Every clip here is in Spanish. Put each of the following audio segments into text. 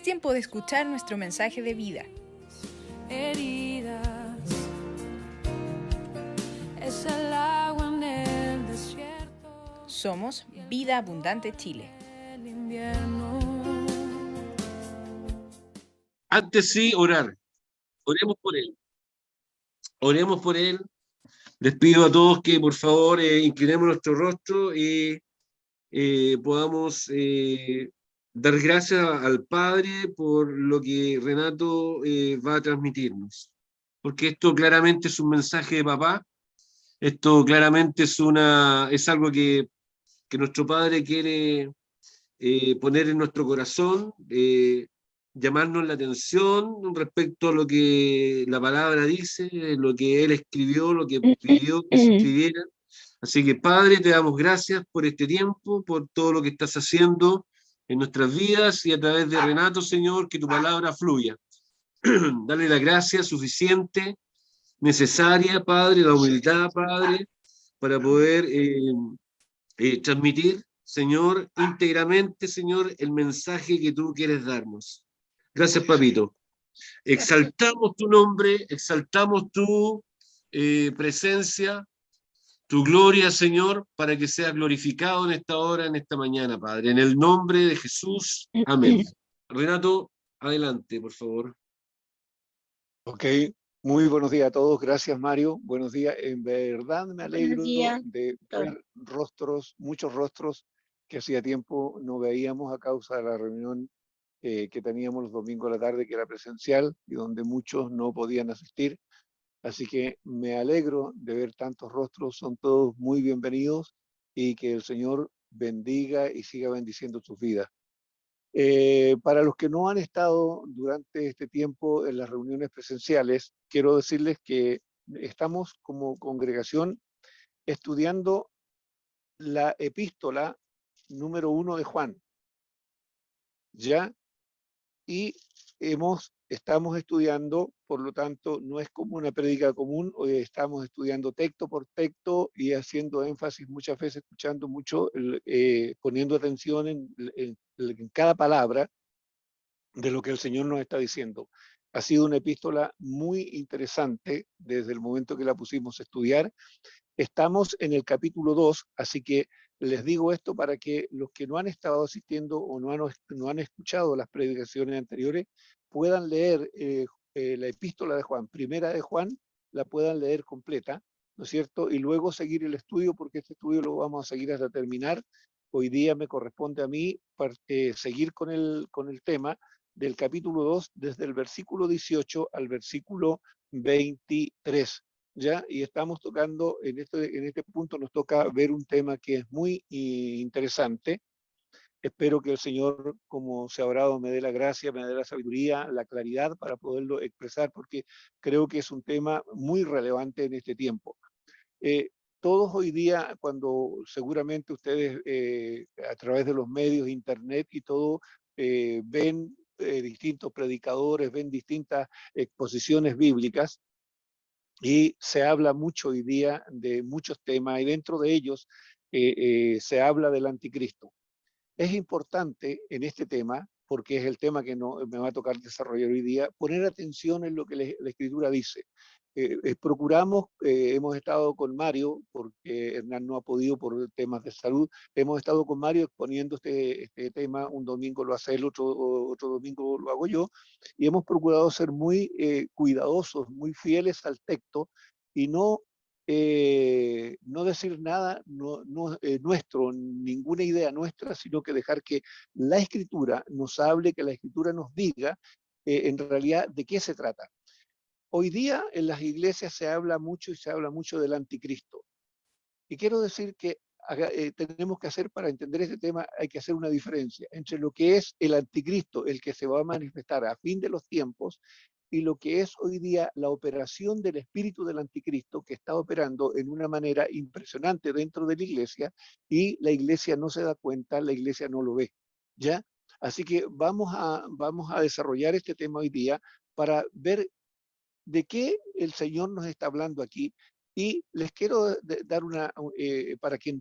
tiempo de escuchar nuestro mensaje de vida. Heridas, es el agua en el desierto. Somos Vida Abundante Chile. El invierno. Antes sí, orar. Oremos por él. Oremos por él. Les pido a todos que por favor inclinemos nuestro rostro y podamos dar gracias al Padre por lo que Renato va a transmitirnos. Porque esto claramente es un mensaje de papá. Esto claramente es algo que nuestro Padre quiere poner en nuestro corazón, llamarnos la atención respecto a lo que la palabra dice, lo que Él escribió, lo que pidió que se escribiera. Así que, Padre, te damos gracias por este tiempo, por todo lo que estás haciendo en nuestras vidas y a través de Renato, Señor, que tu palabra fluya. Dale la gracia suficiente, necesaria, Padre, la humildad, Padre, para poder transmitir, Señor, íntegramente, Señor, el mensaje que tú quieres darnos. Gracias, Papito. Exaltamos tu nombre, exaltamos tu presencia, tu gloria, Señor, para que sea glorificado en esta hora, en esta mañana, Padre. En el nombre de Jesús. Amén. Renato, adelante, por favor. Ok, muy buenos días a todos. Gracias, Mario. Buenos días. En verdad me alegro de ver rostros, muchos rostros que hacía tiempo no veíamos a causa de la reunión que teníamos los domingos a la tarde, que era presencial y donde muchos no podían asistir. Así que me alegro de ver tantos rostros. Son todos muy bienvenidos y que el Señor bendiga y siga bendiciendo sus vidas. Para los que no han estado durante este tiempo en las reuniones presenciales, quiero decirles que estamos como congregación estudiando la epístola número 1 de Juan, ¿ya? Y estamos estudiando, por lo tanto, no es como una prédica común, hoy estamos estudiando texto por texto y haciendo énfasis muchas veces, escuchando mucho, poniendo atención en cada palabra de lo que el Señor nos está diciendo. Ha sido una epístola muy interesante desde el momento que la pusimos a estudiar. Estamos en el capítulo 2, así que les digo esto para que los que no han estado asistiendo o no han escuchado las predicaciones anteriores puedan leer la epístola de Juan, primera de Juan, la puedan leer completa, ¿no es cierto? Y luego seguir el estudio, porque este estudio lo vamos a seguir hasta terminar. Hoy día me corresponde a mí seguir con el tema del capítulo 2, desde el versículo 18 al versículo 23. ¿Ya? Y estamos tocando, en este punto nos toca ver un tema que es muy interesante. Espero que el Señor, como se ha orado, me dé la gracia, me dé la sabiduría, la claridad para poderlo expresar, porque creo que es un tema muy relevante en este tiempo. Todos hoy día, cuando seguramente ustedes a través de los medios, internet y todo, ven distintos predicadores, ven distintas exposiciones bíblicas, y se habla mucho hoy día de muchos temas y dentro de ellos se habla del anticristo. Es importante en este tema, porque es el tema que me va a tocar desarrollar hoy día, poner atención en lo que la Escritura dice. Hemos estado con Mario, porque Hernán no ha podido por temas de salud, hemos estado con Mario exponiendo este tema, un domingo lo hace él, otro domingo lo hago yo, y hemos procurado ser muy cuidadosos, muy fieles al texto, y no decir nada nuestro, ninguna idea nuestra, sino que dejar que la Escritura nos hable, que la Escritura nos diga en realidad de qué se trata. Hoy día en las iglesias se habla mucho del anticristo. Y quiero decir que tenemos que hacer, para entender este tema, hay que hacer una diferencia entre lo que es el anticristo, el que se va a manifestar a fin de los tiempos, y lo que es hoy día la operación del espíritu del anticristo, que está operando en una manera impresionante dentro de la iglesia, y la iglesia no se da cuenta, la iglesia no lo ve, ¿ya? Así que vamos a desarrollar este tema hoy día para ver de qué el Señor nos está hablando aquí, y les quiero dar para que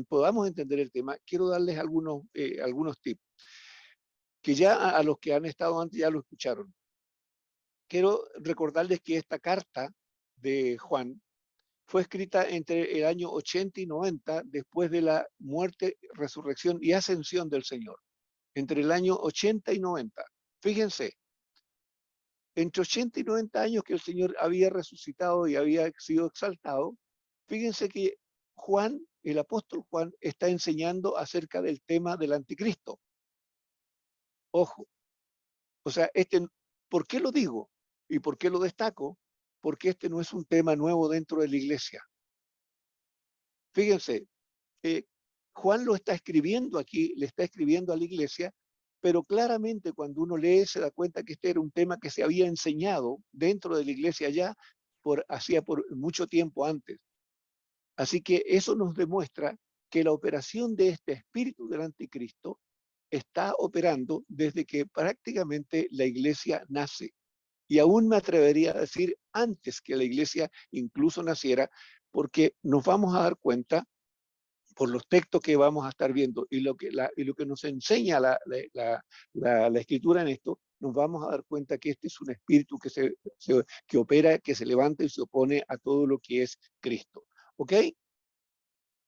podamos entender el tema, quiero darles algunos tips. que ya a los que han estado antes ya lo escucharon. Quiero recordarles que esta carta de Juan fue escrita entre el año 80 y 90 después de la muerte, resurrección y ascensión del Señor. Entre el año 80 y 90. Fíjense, entre 80 y 90 años que el Señor había resucitado y había sido exaltado, fíjense que Juan, el apóstol Juan, está enseñando acerca del tema del anticristo. Ojo, o sea, ¿por qué lo digo? ¿Y por qué lo destaco? Porque este no es un tema nuevo dentro de la iglesia. Fíjense, Juan lo está escribiendo aquí, le está escribiendo a la iglesia, pero claramente cuando uno lee se da cuenta que este era un tema que se había enseñado dentro de la iglesia ya hacía por mucho tiempo antes. Así que eso nos demuestra que la operación de este espíritu del anticristo está operando desde que prácticamente la iglesia nace. Y aún me atrevería a decir antes que la iglesia incluso naciera, porque nos vamos a dar cuenta por los textos que vamos a estar viendo y lo que nos enseña la escritura en esto, nos vamos a dar cuenta que este es un espíritu que opera, que se levanta y se opone a todo lo que es Cristo. ¿Ok?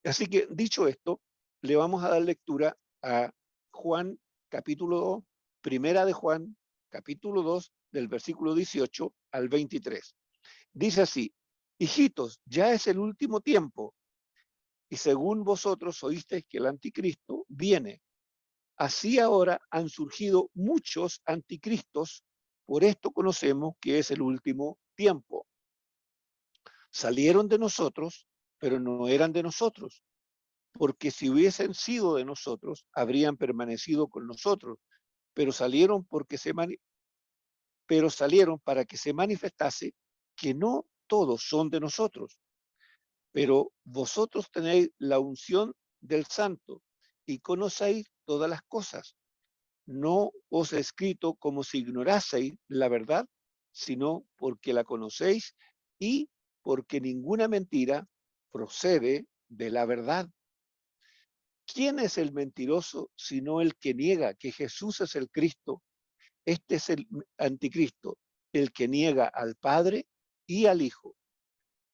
Así que dicho esto, le vamos a dar lectura a Juan capítulo 2, primera de Juan capítulo 2, del versículo 18 al 23. Dice así: hijitos, ya es el último tiempo, y según vosotros oísteis que el anticristo viene. Así ahora han surgido muchos anticristos, por esto conocemos que es el último tiempo. Salieron de nosotros, pero no eran de nosotros, porque si hubiesen sido de nosotros, habrían permanecido con nosotros, pero salieron para que se manifestase que no todos son de nosotros. Pero vosotros tenéis la unción del Santo y conocéis todas las cosas. No os he escrito como si ignoraseis la verdad, sino porque la conocéis y porque ninguna mentira procede de la verdad. ¿Quién es el mentiroso sino el que niega que Jesús es el Cristo? Este es el anticristo, el que niega al Padre y al Hijo.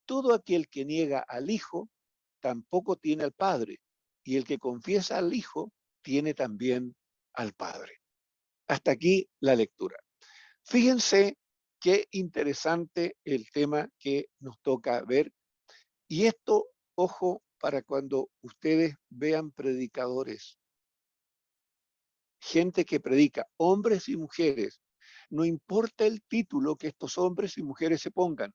Todo aquel que niega al Hijo tampoco tiene al Padre, y el que confiesa al Hijo tiene también al Padre. Hasta aquí la lectura. Fíjense qué interesante el tema que nos toca ver. Y esto, ojo, para cuando ustedes vean predicadores, gente que predica, hombres y mujeres, no importa el título que estos hombres y mujeres se pongan,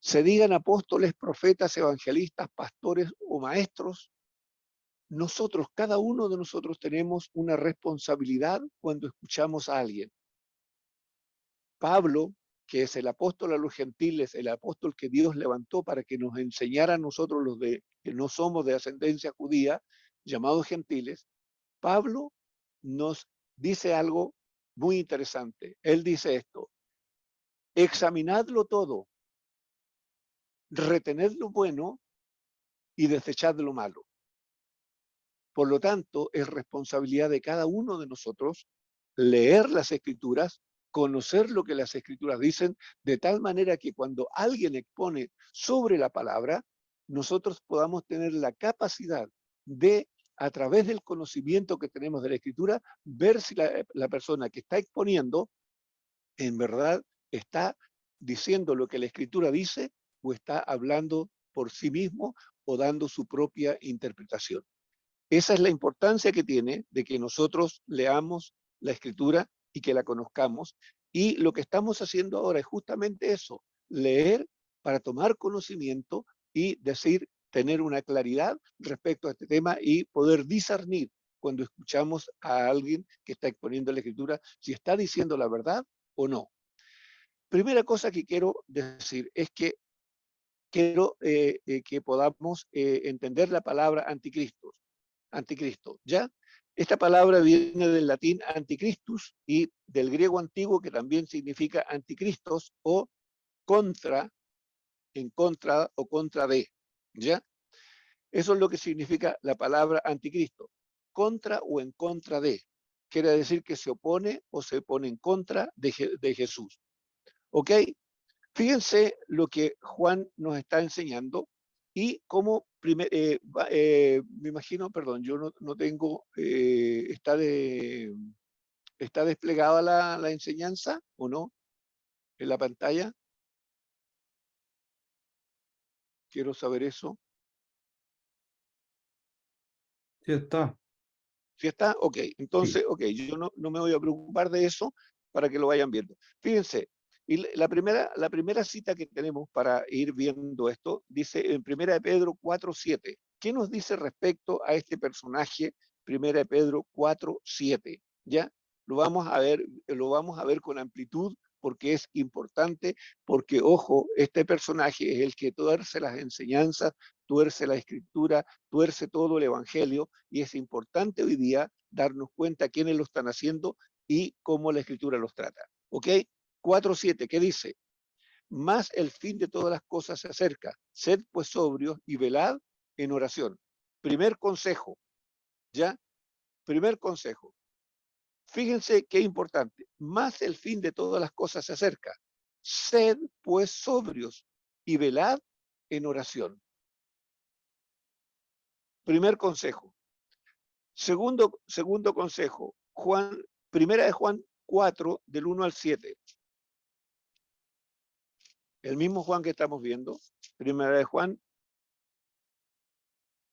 se digan apóstoles, profetas, evangelistas, pastores o maestros, nosotros, cada uno de nosotros tenemos una responsabilidad cuando escuchamos a alguien. Pablo, que es el apóstol a los gentiles, el apóstol que Dios levantó para que nos enseñara a nosotros los que no somos de ascendencia judía, llamados gentiles, Pablo nos dice algo muy interesante. Él dice esto: examinadlo todo, retened lo bueno y desechad lo malo. Por lo tanto, es responsabilidad de cada uno de nosotros leer las Escrituras, conocer lo que las Escrituras dicen, de tal manera que cuando alguien expone sobre la palabra, nosotros podamos tener la capacidad de, a través del conocimiento que tenemos de la Escritura, ver si la persona que está exponiendo en verdad está diciendo lo que la Escritura dice o está hablando por sí mismo o dando su propia interpretación. Esa es la importancia que tiene de que nosotros leamos la Escritura y que la conozcamos. Y lo que estamos haciendo ahora es justamente eso, leer para tomar conocimiento y tener una claridad respecto a este tema y poder discernir cuando escuchamos a alguien que está exponiendo la Escritura si está diciendo la verdad o no. Primera cosa que quiero decir es que quiero que podamos entender la palabra anticristo, ¿ya? Esta palabra viene del latín anticristus y del griego antiguo, que también significa anticristos o contra, en contra o contra de, ¿ya? Eso es lo que significa la palabra anticristo, contra o en contra de. quiere decir que se opone o se pone en contra de Jesús. ¿Ok? Fíjense lo que Juan nos está enseñando y cómo, me imagino, perdón, yo no tengo, está desplegada la enseñanza o no en la pantalla. Quiero saber eso. Sí está. ¿Sí está? Ok, entonces, ok, yo no me voy a preocupar de eso para que lo vayan viendo. Fíjense, y la primera cita que tenemos para ir viendo esto, dice en 1 de Pedro 4:7. ¿Qué nos dice respecto a este personaje? 1 de Pedro 4:7, ¿ya? Lo vamos a ver con amplitud porque es importante, porque, ojo, este personaje es el que tuerce las enseñanzas, tuerce la escritura, tuerce todo el evangelio, y es importante hoy día darnos cuenta quiénes lo están haciendo y cómo la escritura los trata. ¿Ok? 4:7, ¿qué dice? Más el fin de todas las cosas se acerca. Sed pues sobrios y velad en oración. Primer consejo, ¿ya? Primer consejo. Fíjense qué importante. Más el fin de todas las cosas se acerca. Sed pues sobrios y velad en oración. Primer consejo. Segundo consejo, Primera de Juan 4, del 1 al 7. El mismo Juan que estamos viendo. Primera de Juan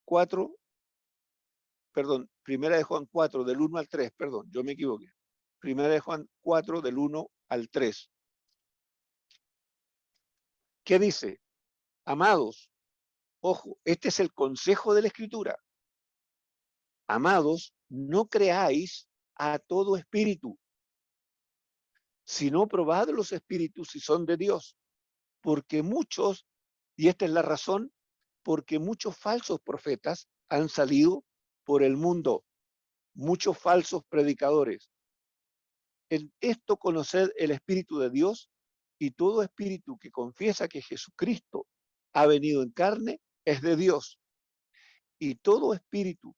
4, perdón, Primera de Juan 4, del 1 al 3, perdón, yo me equivoqué. Primera de Juan 4, del 1 al 3. ¿Qué dice? Amados, ojo, este es el consejo de la Escritura. Amados, no creáis a todo espíritu, sino probad los espíritus si son de Dios, porque muchos, y esta es la razón, porque muchos falsos profetas han salido por el mundo, muchos falsos predicadores. En esto conoced el Espíritu de Dios, y todo espíritu que confiesa que Jesucristo ha venido en carne es de Dios. Y todo espíritu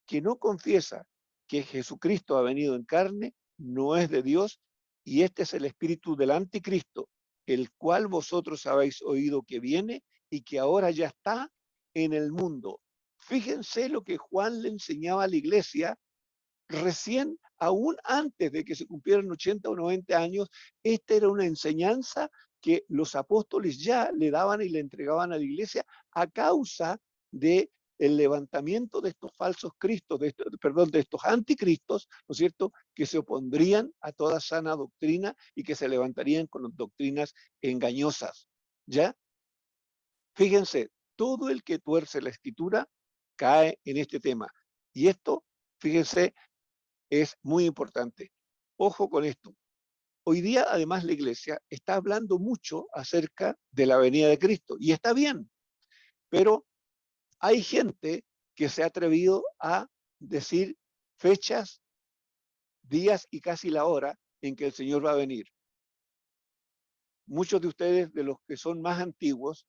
que no confiesa que Jesucristo ha venido en carne no es de Dios, y este es el espíritu del anticristo, el cual vosotros habéis oído que viene y que ahora ya está en el mundo. Fíjense lo que Juan le enseñaba a la iglesia recién, aún antes de que se cumplieran 80 o 90 años. Esta era una enseñanza que los apóstoles ya le daban y le entregaban a la iglesia a causa de el levantamiento de estos falsos cristos, de estos anticristos, ¿no es cierto?, que se opondrían a toda sana doctrina y que se levantarían con doctrinas engañosas, ¿ya? Fíjense, todo el que tuerce la escritura cae en este tema. Y esto, fíjense, es muy importante. Ojo con esto. Hoy día, además, la iglesia está hablando mucho acerca de la venida de Cristo, y está bien, pero hay gente que se ha atrevido a decir fechas, días y casi la hora en que el Señor va a venir. Muchos de ustedes, de los que son más antiguos,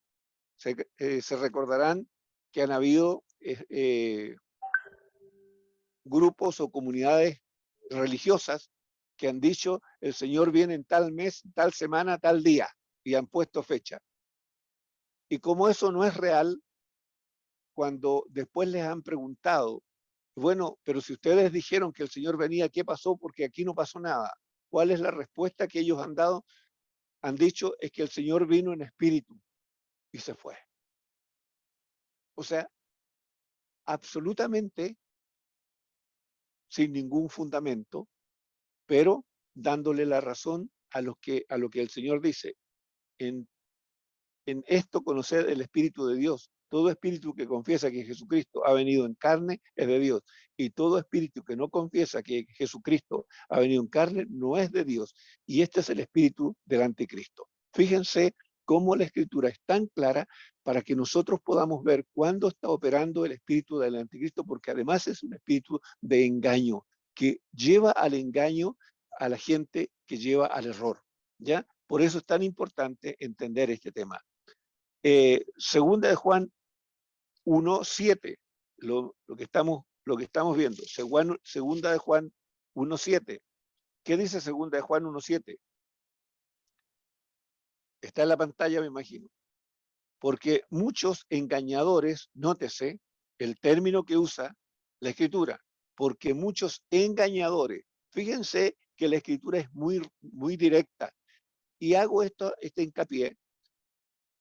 se recordarán que han habido grupos o comunidades religiosas que han dicho el Señor viene en tal mes, tal semana, tal día, y han puesto fecha. Y como eso no es real, cuando después les han preguntado, bueno, pero si ustedes dijeron que el Señor venía, ¿qué pasó? Porque aquí no pasó nada. ¿Cuál es la respuesta que ellos han dado? Han dicho, es que el Señor vino en espíritu y se fue. O sea, absolutamente sin ningún fundamento, pero dándole la razón a lo que el Señor dice. En esto conocer el Espíritu de Dios. Todo espíritu que confiesa que Jesucristo ha venido en carne es de Dios. Y todo espíritu que no confiesa que Jesucristo ha venido en carne no es de Dios. Y este es el espíritu del anticristo. Fíjense cómo la escritura es tan clara para que nosotros podamos ver cuándo está operando el espíritu del anticristo, porque además es un espíritu de engaño que lleva al engaño a la gente, que lleva al error. ¿Ya? Por eso es tan importante entender este tema. Segunda de Juan 1:7, lo que estamos viendo. Segunda de Juan 1:7. ¿Qué dice segunda de Juan 1:7? Está en la pantalla, me imagino. Porque muchos engañadores, nótese el término que usa la Escritura, porque muchos engañadores, fíjense que la Escritura es muy directa, y hago este hincapié.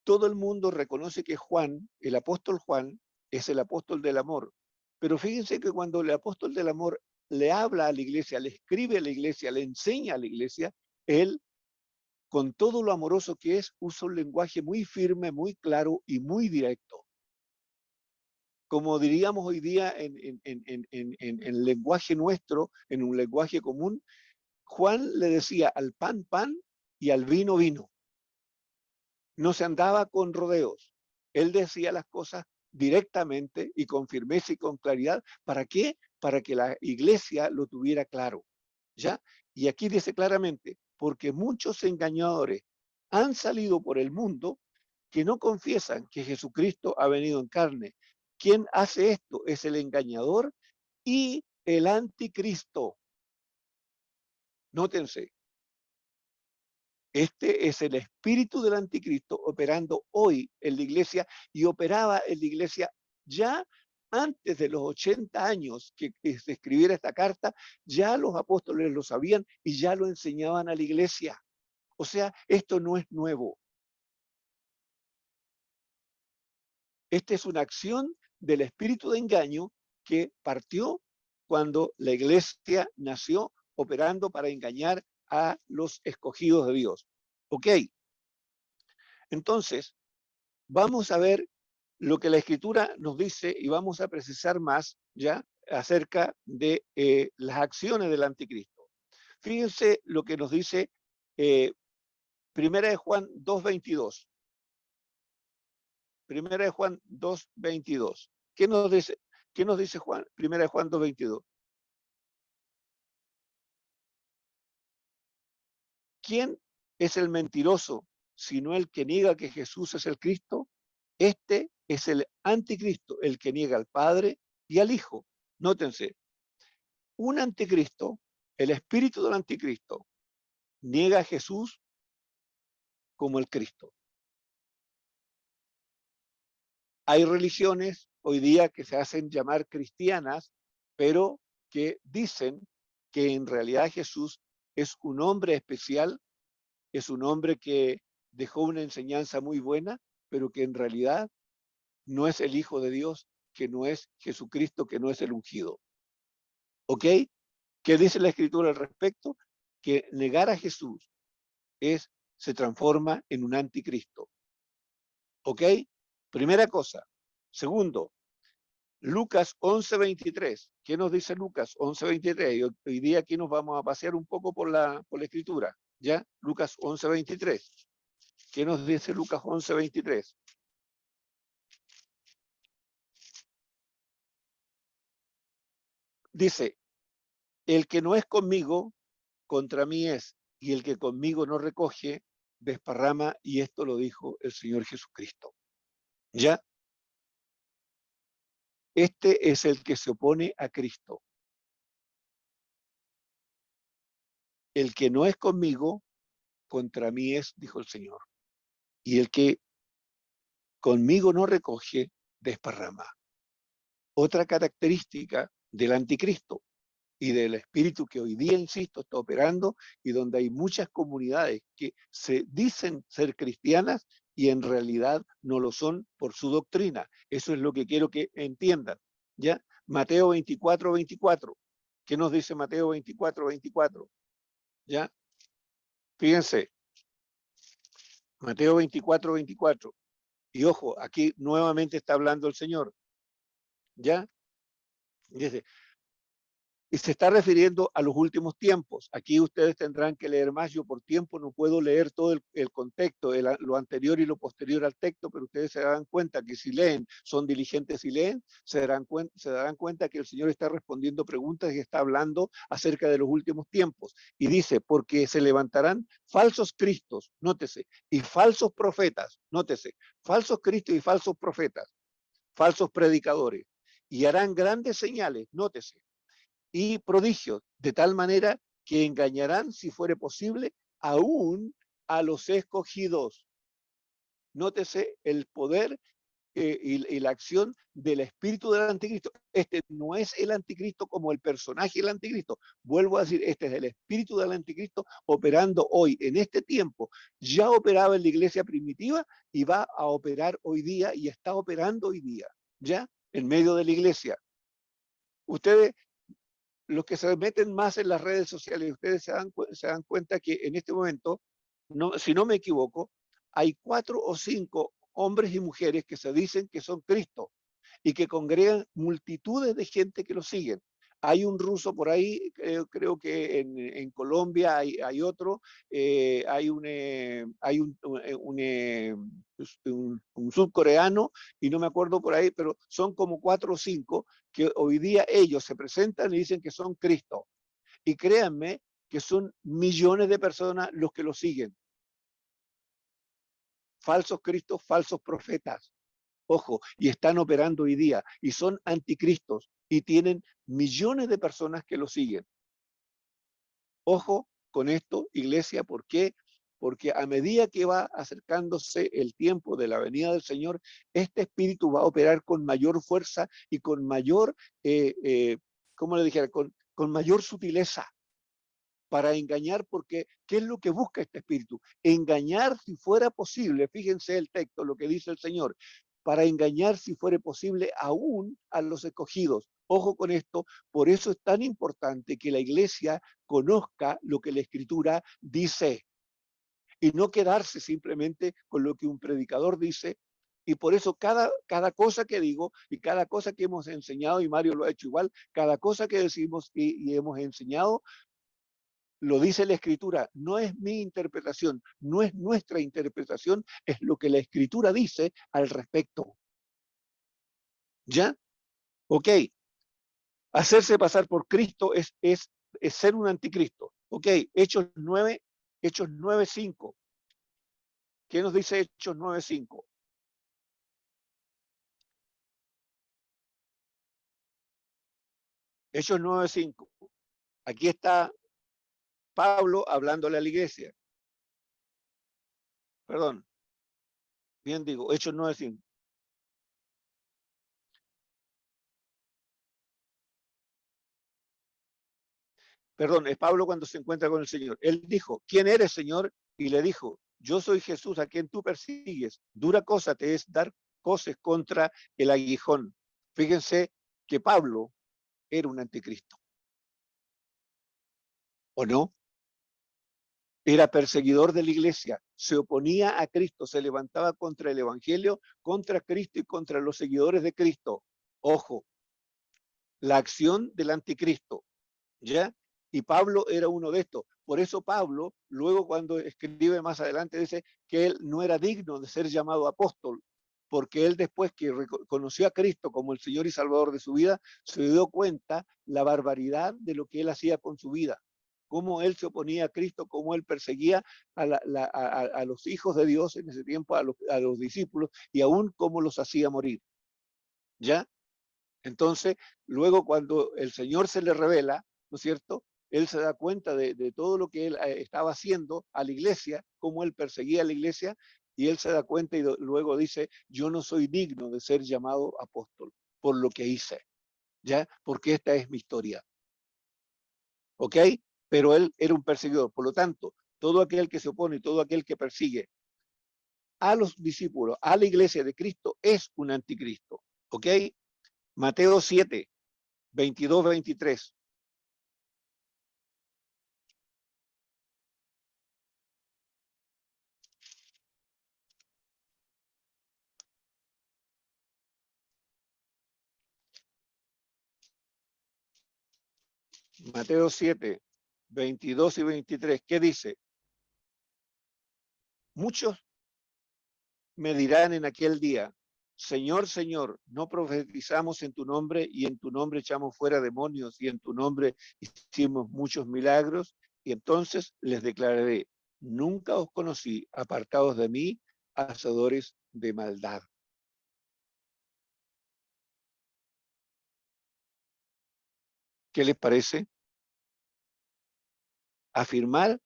Todo el mundo reconoce que Juan, el apóstol Juan, es el apóstol del amor, pero fíjense que cuando el apóstol del amor le habla a la iglesia, le escribe a la iglesia, le enseña a la iglesia, él, con todo lo amoroso que es, usa un lenguaje muy firme, muy claro y muy directo. Como diríamos hoy día en lenguaje nuestro, en un lenguaje común, Juan le decía al pan, pan, y al vino, vino. No se andaba con rodeos. Él decía las cosas directamente y con firmeza y con claridad. ¿Para qué? Para que la iglesia lo tuviera claro. ¿Ya? Y aquí dice claramente, porque muchos engañadores han salido por el mundo que no confiesan que Jesucristo ha venido en carne. ¿Quién hace esto? Es el engañador y el anticristo. Nótense, este es el espíritu del anticristo operando hoy en la iglesia, y operaba en la iglesia ya antes de los 80 años que se escribiera esta carta. Ya los apóstoles lo sabían y ya lo enseñaban a la iglesia. O sea, esto no es nuevo. Esta es una acción del espíritu de engaño que partió cuando la iglesia nació, operando para engañar a los escogidos de Dios. ¿Ok? Entonces, vamos a ver lo que la Escritura nos dice y vamos a precisar más ya acerca de las acciones del anticristo. Fíjense lo que nos dice Primera de Juan 2:22. Primera de Juan 2:22. ¿Qué nos dice Juan? Primera de Juan 2:22. ¿Quién es el mentiroso sino el que niega que Jesús es el Cristo? Este es el anticristo, el que niega al Padre y al Hijo. Nótense, un anticristo, el espíritu del anticristo, niega a Jesús como el Cristo. Hay religiones hoy día que se hacen llamar cristianas, pero que dicen que en realidad Jesús es un hombre especial, es un hombre que dejó una enseñanza muy buena, pero que en realidad no es el Hijo de Dios, que no es Jesucristo, que no es el ungido. ¿Ok? ¿Qué dice la Escritura al respecto? Que negar a Jesús se transforma en un anticristo. ¿Ok? Primera cosa. Segundo, Lucas 11:23. ¿Qué nos dice Lucas 11:23? Hoy día aquí nos vamos a pasear un poco por la Escritura. ¿Ya? Lucas 11:23. ¿Qué nos dice Lucas 11:23? Dice, el que no es conmigo, contra mí es, y el que conmigo no recoge, desparrama, y esto lo dijo el Señor Jesucristo. ¿Ya? Este es el que se opone a Cristo. El que no es conmigo, contra mí es, dijo el Señor. Y el que conmigo no recoge, desparrama. Otra característica del anticristo y del espíritu que hoy día, insisto, está operando, y donde hay muchas comunidades que se dicen ser cristianas y en realidad no lo son por su doctrina. Eso es lo que quiero que entiendan. ¿Ya? Mateo 24:24. ¿Qué nos dice Mateo 24:24? ¿Ya? Fíjense. Mateo 24:24. Y ojo, aquí nuevamente está hablando el Señor. ¿Ya? Dice, y se está refiriendo a los últimos tiempos. Aquí ustedes tendrán que leer más. Yo por tiempo no puedo leer todo el contexto, lo anterior y lo posterior al texto, pero ustedes se darán cuenta que si leen, son diligentes y leen, se darán cuenta que el Señor está respondiendo preguntas y está hablando acerca de los últimos tiempos. Y dice, porque se levantarán falsos cristos, nótese, y falsos profetas, nótese, falsos cristos y falsos profetas, falsos predicadores, y harán grandes señales, nótese, y prodigios, de tal manera que engañarán, si fuere posible, aún a los escogidos. Nótese el poder y la acción del espíritu del anticristo. Este no es el anticristo como el personaje del anticristo. Vuelvo a decir, este es el espíritu del anticristo operando hoy, en este tiempo. Ya operaba en la iglesia primitiva y va a operar hoy día y está operando hoy día, ya en medio de la iglesia. Ustedes, los que se meten más en las redes sociales, ustedes se dan cuenta que en este momento, no, si no me equivoco, hay 4 o 5 hombres y mujeres que se dicen que son Cristo y que congregan multitudes de gente que lo siguen. Hay un ruso por ahí, creo que en Colombia hay otro, hay un surcoreano, y no me acuerdo por ahí, pero son como 4 o 5 que hoy día ellos se presentan y dicen que son Cristo. Y créanme que son millones de personas los que lo siguen. Falsos cristos, falsos profetas. Ojo, y están operando hoy día y son anticristos y tienen millones de personas que lo siguen. Ojo con esto, iglesia, ¿por qué? Porque a medida que va acercándose el tiempo de la venida del Señor, este espíritu va a operar con mayor fuerza y con mayor, ¿cómo le dijera? Con mayor sutileza para engañar, porque ¿qué es lo que busca este espíritu? Engañar, si fuera posible, fíjense el texto, lo que dice el Señor, para engañar, si fuera posible, aún a los escogidos. Ojo con esto, por eso es tan importante que la iglesia conozca lo que la Escritura dice y no quedarse simplemente con lo que un predicador dice. Y por eso cada cosa que digo y cada cosa que hemos enseñado, y Mario lo ha hecho igual, cada cosa que decimos y hemos enseñado, lo dice la Escritura, no es mi interpretación, no es nuestra interpretación, es lo que la Escritura dice al respecto. ¿Ya? Ok. Hacerse pasar por Cristo es ser un anticristo. Ok, Hechos 9:5. ¿Qué nos dice Hechos 9:5? Hechos 9:5. Aquí está Pablo hablándole a la iglesia. Perdón, bien digo, Hechos 9:5. Perdón, es Pablo cuando se encuentra con el Señor. Él dijo, ¿quién eres, Señor? Y le dijo, yo soy Jesús a quien tú persigues. Dura cosa te es dar coces contra el aguijón. Fíjense que Pablo era un anticristo, ¿o no? Era perseguidor de la iglesia, se oponía a Cristo, se levantaba contra el Evangelio, contra Cristo y contra los seguidores de Cristo. Ojo, la acción del anticristo, ¿ya? Y Pablo era uno de estos. Por eso Pablo, luego cuando escribe más adelante, dice que él no era digno de ser llamado apóstol, porque él después que conoció a Cristo como el Señor y Salvador de su vida, se dio cuenta la barbaridad de lo que él hacía con su vida, cómo él se oponía a Cristo, cómo él perseguía a los hijos de Dios en ese tiempo, a los discípulos, y aún cómo los hacía morir. ¿Ya? Entonces, luego cuando el Señor se le revela, ¿no es cierto? Él se da cuenta de todo lo que él estaba haciendo a la iglesia, cómo él perseguía a la iglesia, y él se da cuenta y luego dice, yo no soy digno de ser llamado apóstol por lo que hice, ¿ya? Porque esta es mi historia. ¿Ok? Pero él era un perseguidor. Por lo tanto, todo aquel que se opone, todo aquel que persigue a los discípulos, a la iglesia de Cristo, es un anticristo. ¿Ok? Mateo 7, 22, 23. Mateo 7, 22 y 23. ¿Qué dice? Muchos me dirán en aquel día, Señor, Señor, no profetizamos en tu nombre y en tu nombre echamos fuera demonios y en tu nombre hicimos muchos milagros. Y entonces les declararé, nunca os conocí, apartados de mí, hacedores de maldad. ¿Qué les parece? Afirmar,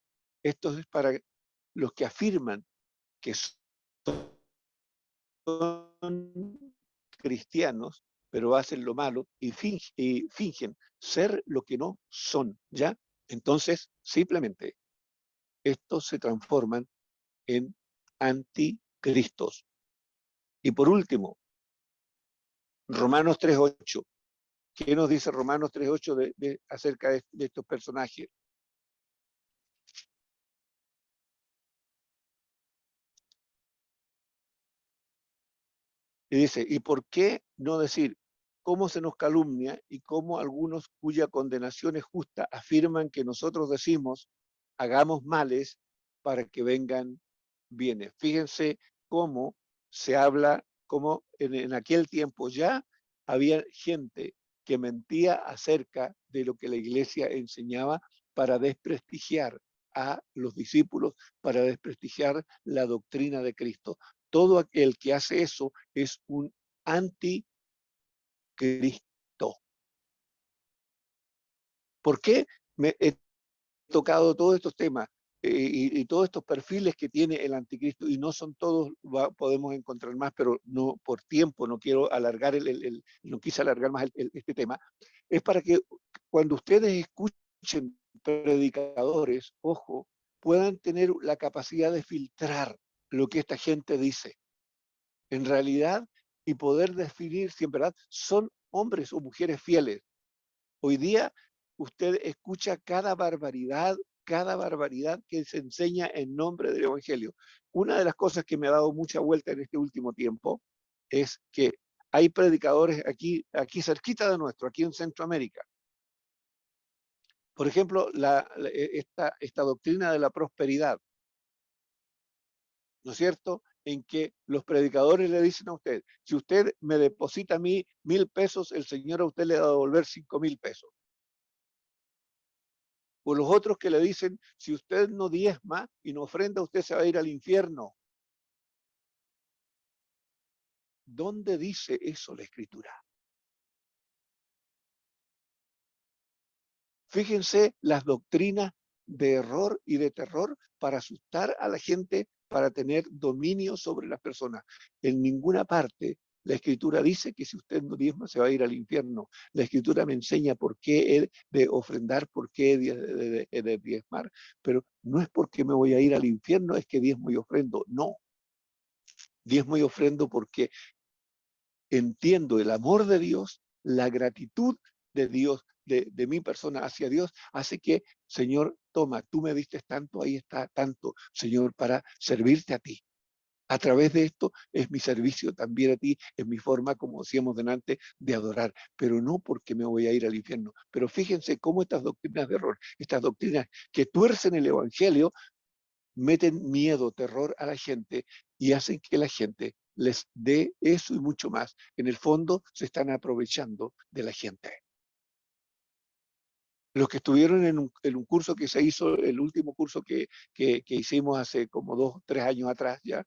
esto es para los que afirman que son cristianos, pero hacen lo malo y fingen ser lo que no son, ¿ya? Entonces, simplemente, estos se transforman en anticristos. Y por último, Romanos 3.8. ¿Qué nos dice Romanos 3.8 acerca de estos personajes? Y dice, ¿y por qué no decir cómo se nos calumnia y cómo algunos cuya condenación es justa afirman que nosotros decimos, hagamos males para que vengan bienes? Fíjense cómo se habla, cómo en aquel tiempo ya había gente que mentía acerca de lo que la iglesia enseñaba para desprestigiar a los discípulos, para desprestigiar la doctrina de Cristo. Todo aquel que hace eso es un anticristo. ¿Por qué me he tocado todos estos temas y todos estos perfiles que tiene el anticristo? Y no son todos, podemos encontrar más, pero no por tiempo, no quiero alargar no quise alargar más este tema. Es para que cuando ustedes escuchen predicadores, ojo, puedan tener la capacidad de filtrar lo que esta gente dice en realidad y poder definir si en verdad son hombres o mujeres fieles. Hoy día usted escucha cada barbaridad que se enseña en nombre del Evangelio. Una de las cosas que me ha dado mucha vuelta en este último tiempo es que hay predicadores aquí cerquita de nuestro, aquí en Centroamérica. Por ejemplo, esta doctrina de la prosperidad, ¿no es cierto? En que los predicadores le dicen a usted, si usted me deposita a mí 1.000 pesos, el Señor a usted le va a devolver 5.000 pesos. O los otros que le dicen, si usted no diezma y no ofrenda, usted se va a ir al infierno. ¿Dónde dice eso la Escritura? Fíjense las doctrinas de error y de terror para asustar a la gente, para tener dominio sobre las personas. En ninguna parte la Escritura dice que si usted no diezma se va a ir al infierno. La Escritura me enseña por qué he de ofrendar, por qué he de diezmar, pero no es porque me voy a ir al infierno, es que diezmo y ofrendo. No, diezmo y ofrendo porque entiendo el amor de Dios, la gratitud de Dios, de mi persona hacia Dios, hace que, Señor, toma, tú me diste tanto, ahí está tanto, Señor, para servirte a ti. A través de esto es mi servicio también a ti, es mi forma, como decíamos delante, de adorar, pero no porque me voy a ir al infierno. Pero fíjense cómo estas doctrinas de error, estas doctrinas que tuercen el Evangelio, meten miedo, terror a la gente y hacen que la gente les dé eso y mucho más. En el fondo se están aprovechando de la gente. Los que estuvieron en un curso que se hizo, el último curso que hicimos hace como 2 o 3 años atrás ya,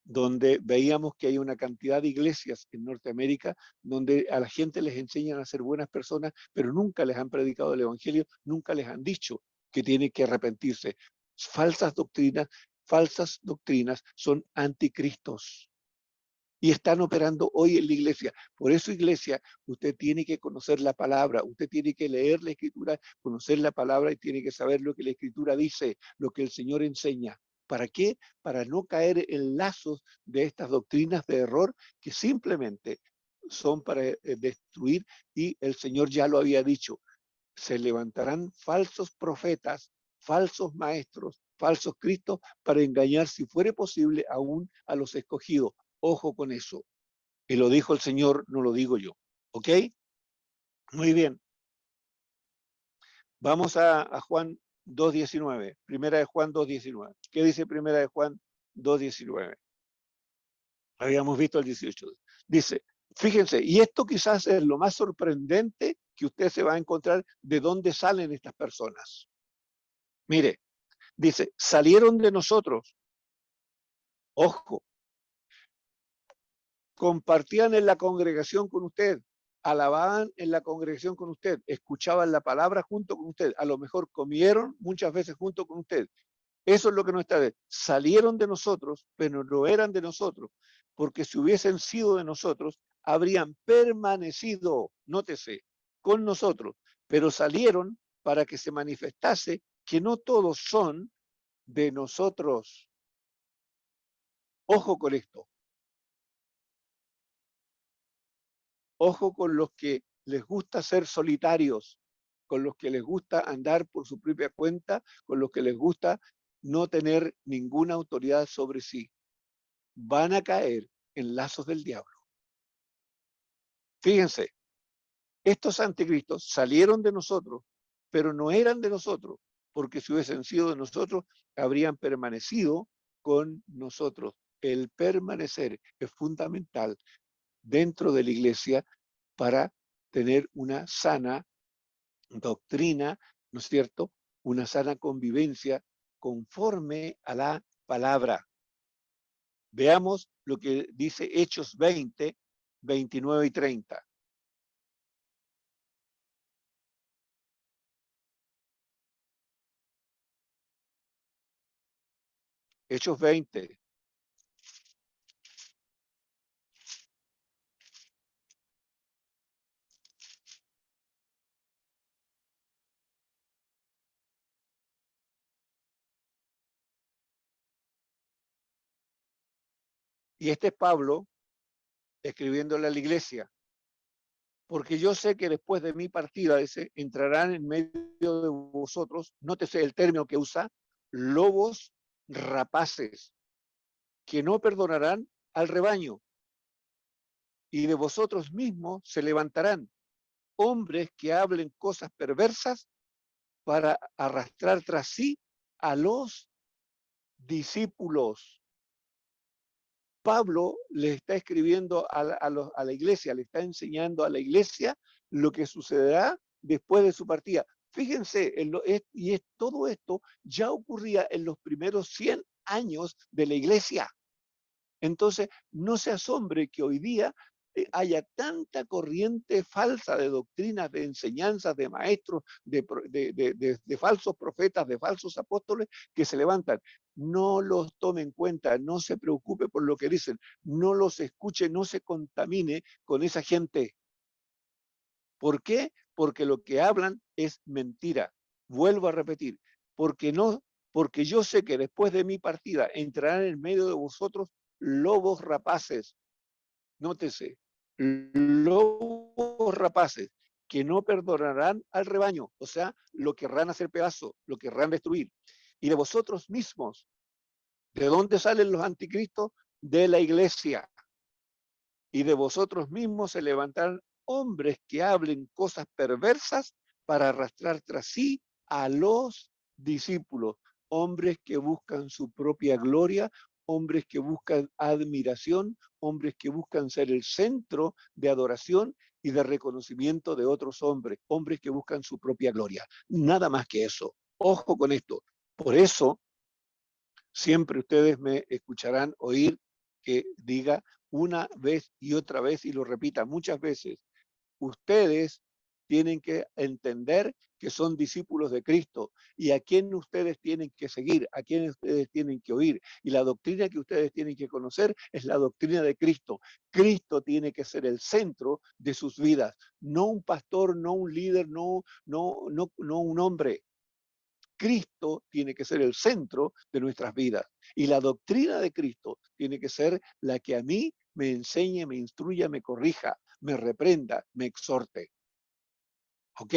donde veíamos que hay una cantidad de iglesias en Norteamérica donde a la gente les enseñan a ser buenas personas, pero nunca les han predicado el Evangelio, nunca les han dicho que tienen que arrepentirse. Falsas doctrinas son anticristos y están operando hoy en la iglesia. Por eso, iglesia, usted tiene que conocer la palabra, usted tiene que leer la Escritura, conocer la palabra y tiene que saber lo que la Escritura dice, lo que el Señor enseña. ¿Para qué? Para no caer en lazos de estas doctrinas de error que simplemente son para destruir, y el Señor ya lo había dicho. Se levantarán falsos profetas, falsos maestros, falsos cristos para engañar, si fuere posible, aún a los escogidos. Ojo con eso. Y lo dijo el Señor, no lo digo yo. ¿Ok? Muy bien. Vamos a Juan 2.19. Primera de Juan 2.19. ¿Qué dice Primera de Juan 2.19? Habíamos visto el 18. Dice, fíjense, y esto quizás es lo más sorprendente que usted se va a encontrar, de dónde salen estas personas. Mire, dice, salieron de nosotros. Ojo. Compartían en la congregación con usted. alababan en la congregación con usted, escuchaban la palabra junto con usted, a lo mejor comieron muchas veces junto con usted. Eso es lo que no está bien. Salieron de nosotros, pero no eran de nosotros, porque si hubiesen sido de nosotros, habrían permanecido, nótese, con nosotros, pero salieron para que se manifestase que no todos son de nosotros. Ojo con esto. Ojo con los que les gusta ser solitarios, con los que les gusta andar por su propia cuenta, con los que les gusta no tener ninguna autoridad sobre sí. Van a caer en lazos del diablo. Fíjense, estos anticristos salieron de nosotros, pero no eran de nosotros, porque si hubiesen sido de nosotros, habrían permanecido con nosotros. El permanecer es fundamental dentro de la iglesia para tener una sana doctrina, ¿no es cierto? Una sana convivencia conforme a la palabra. Veamos lo que dice Hechos 20, 29 y 30. Hechos 20. Y este es Pablo escribiéndole a la iglesia. Porque yo sé que después de mi partida, dice, entrarán en medio de vosotros, nótese el término que usa, lobos rapaces, que no perdonarán al rebaño. Y de vosotros mismos se levantarán hombres que hablen cosas perversas para arrastrar tras sí a los discípulos. Pablo le está escribiendo a la iglesia, le está enseñando a la iglesia lo que sucederá después de su partida. Fíjense, todo esto ya ocurría en los primeros 100 años de la iglesia. Entonces, no se asombre que hoy día haya tanta corriente falsa de doctrinas, de enseñanzas, de maestros, de falsos profetas, de falsos apóstoles que se levantan. No los tome en cuenta, no se preocupe por lo que dicen, no los escuche, no se contamine con esa gente. ¿Por qué? Porque lo que hablan es mentira. Vuelvo a repetir, porque yo sé que después de mi partida entrarán en medio de vosotros lobos rapaces. Nótese, lobos rapaces que no perdonarán al rebaño, o sea, lo querrán hacer pedazo, lo querrán destruir. Y de vosotros mismos, ¿de dónde salen los anticristos? De la iglesia. Y de vosotros mismos se levantarán hombres que hablen cosas perversas para arrastrar tras sí a los discípulos, hombres que buscan su propia gloria, hombres que buscan admiración, hombres que buscan ser el centro de adoración y de reconocimiento de otros hombres, hombres que buscan su propia gloria. Nada más que eso. Ojo con esto. Por eso, siempre ustedes me escucharán oír que diga una vez y otra vez y lo repita muchas veces. Ustedes tienen que entender que son discípulos de Cristo y a quién ustedes tienen que seguir, a quién ustedes tienen que oír. Y la doctrina que ustedes tienen que conocer es la doctrina de Cristo. Cristo tiene que ser el centro de sus vidas, no un pastor, no un líder, no un hombre. Cristo tiene que ser el centro de nuestras vidas. Y la doctrina de Cristo tiene que ser la que a mí me enseñe, me instruya, me corrija, me reprenda, me exhorte. ¿Ok?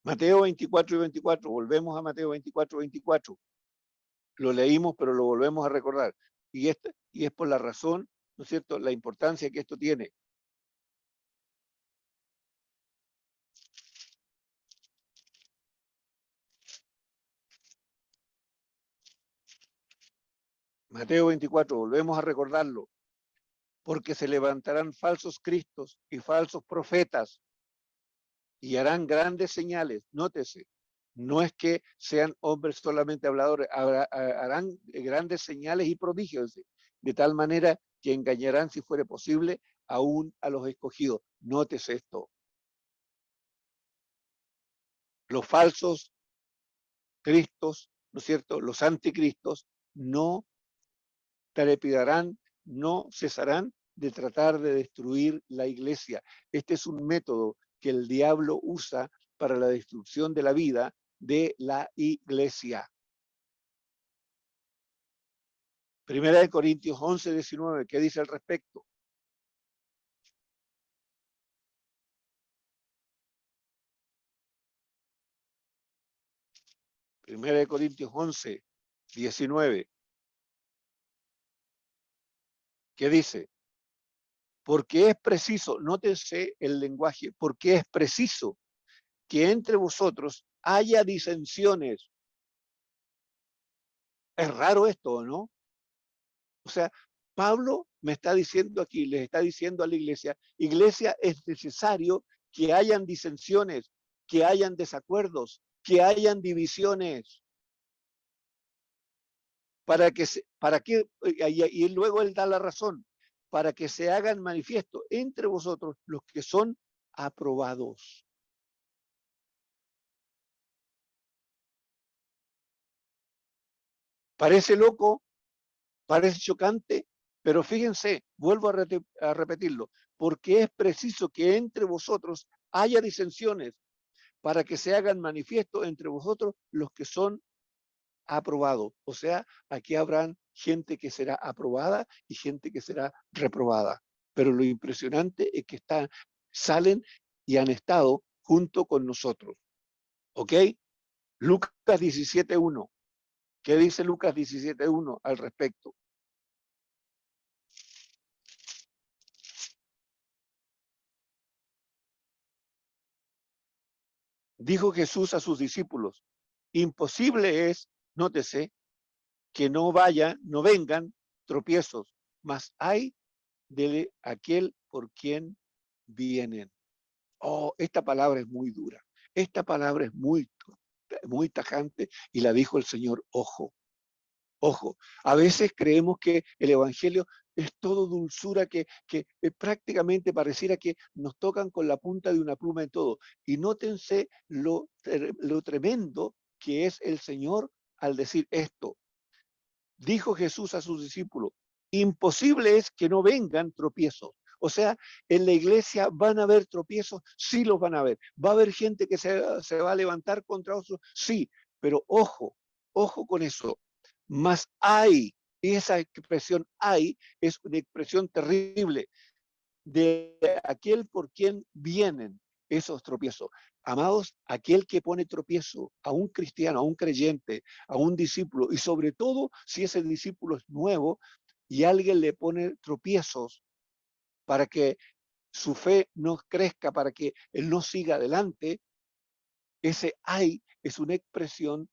Mateo 24 y 24, volvemos a Mateo 24 y 24. Lo leímos, pero lo volvemos a recordar. Y es por la razón, ¿no es cierto?, la importancia que esto tiene. Mateo 24, volvemos a recordarlo. Porque se levantarán falsos cristos y falsos profetas y harán grandes señales. Nótese, no es que sean hombres solamente habladores, harán grandes señales y prodigios, de tal manera que engañarán, si fuere posible, aún a los escogidos. Nótese esto. Los falsos cristos, ¿no es cierto? Los anticristos no trepidarán, no cesarán de tratar de destruir la iglesia. Este es un método que el diablo usa para la destrucción de la vida de la iglesia. Primera de Corintios 11, 19, ¿qué dice al respecto? Primera de Corintios 11, 19. ¿Qué dice? Porque es preciso, nótense el lenguaje, porque es preciso que entre vosotros haya disensiones. Es raro esto, ¿no? O sea, Pablo me está diciendo aquí, les está diciendo a la iglesia, iglesia, es necesario que hayan disensiones, que hayan desacuerdos, que hayan divisiones. Y luego él da la razón, para que se hagan manifiesto entre vosotros los que son aprobados. Parece loco, parece chocante, pero fíjense, vuelvo a repetirlo, porque es preciso que entre vosotros haya disensiones para que se hagan manifiesto entre vosotros los que son aprobados. O sea, aquí habrán gente que será aprobada y gente que será reprobada. Pero lo impresionante es que salen y han estado junto con nosotros. ¿Ok? Lucas 17.1. ¿Qué dice Lucas 17.1 al respecto? Dijo Jesús a sus discípulos, imposible es, nótese, que no vengan tropiezos, mas hay de aquel por quien vienen. Oh, esta palabra es muy dura. Esta palabra es muy tajante y la dijo el Señor, ojo. Ojo, a veces creemos que el Evangelio es todo dulzura, que prácticamente pareciera que nos tocan con la punta de una pluma en todo. Y nótense lo tremendo que es el Señor al decir esto. Dijo Jesús a sus discípulos, imposible es que no vengan tropiezos. O sea, en la iglesia van a haber tropiezos, sí los van a haber. Va a haber gente que se va a levantar contra otros, sí, pero ojo con eso. Mas hay, y esa expresión hay es una expresión terrible de aquel por quien vienen esos tropiezos. Amados, aquel que pone tropiezo a un cristiano, a un creyente, a un discípulo, y sobre todo si ese discípulo es nuevo y alguien le pone tropiezos para que su fe no crezca, para que él no siga adelante, ese hay es una expresión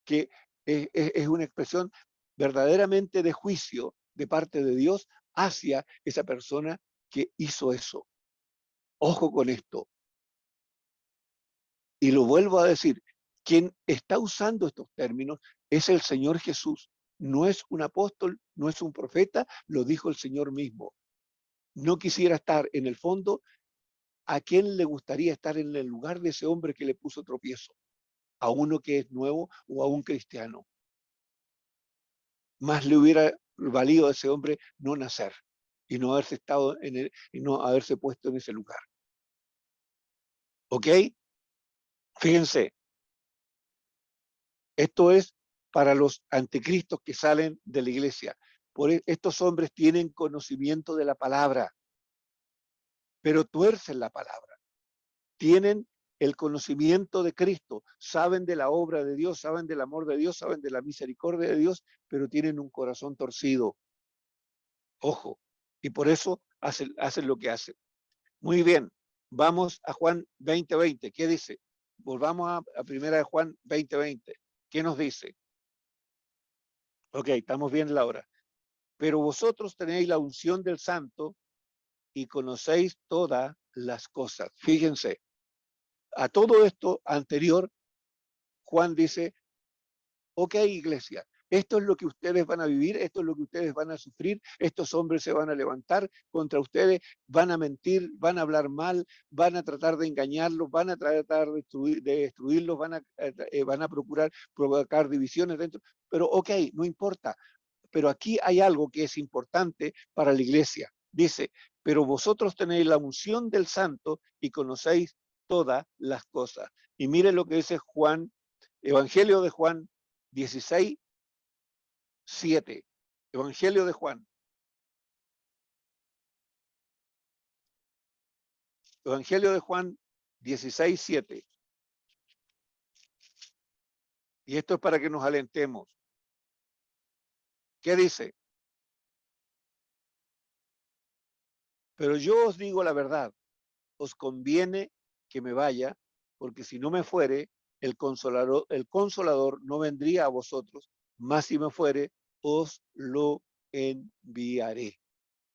que es una expresión verdaderamente de juicio de parte de Dios hacia esa persona que hizo eso. Ojo con esto. Y lo vuelvo a decir, quien está usando estos términos es el Señor Jesús. No es un apóstol, no es un profeta, lo dijo el Señor mismo. No quisiera estar en el fondo. ¿A quién le gustaría estar en el lugar de ese hombre que le puso tropiezo? ¿A uno que es nuevo o a un cristiano? Más le hubiera valido a ese hombre no nacer y no haberse estado y no haberse puesto en ese lugar. ¿Ok? Fíjense, esto es para los anticristos que salen de la iglesia. Estos hombres tienen conocimiento de la palabra, pero tuercen la palabra. Tienen el conocimiento de Cristo, saben de la obra de Dios, saben del amor de Dios, saben de la misericordia de Dios, pero tienen un corazón torcido. Ojo, y por eso hacen lo que hacen. Muy bien, vamos a Juan 20:20. ¿Qué dice? Volvamos a primera de Juan 20:20. ¿Qué nos dice? Ok, estamos bien, Laura. Pero vosotros tenéis la unción del Santo y conocéis todas las cosas. Fíjense, a todo esto anterior, Juan dice, ok, iglesia, esto es lo que ustedes van a vivir, esto es lo que ustedes van a sufrir, estos hombres se van a levantar contra ustedes, van a mentir, van a hablar mal, van a tratar de engañarlos, van a tratar de destruirlos, van a procurar provocar divisiones dentro, pero ok, no importa. Pero aquí hay algo que es importante para la iglesia. Dice, pero vosotros tenéis la unción del Santo y conocéis todas las cosas. Y mire lo que dice Juan, Evangelio de Juan 16, 7. Evangelio de Juan. Evangelio de Juan 16, 7. Y esto es para que nos alentemos. ¿Qué dice? Pero yo os digo la verdad, os conviene que me vaya, porque si no me fuere, el consolador no vendría a vosotros, mas si me fuere, os lo enviaré.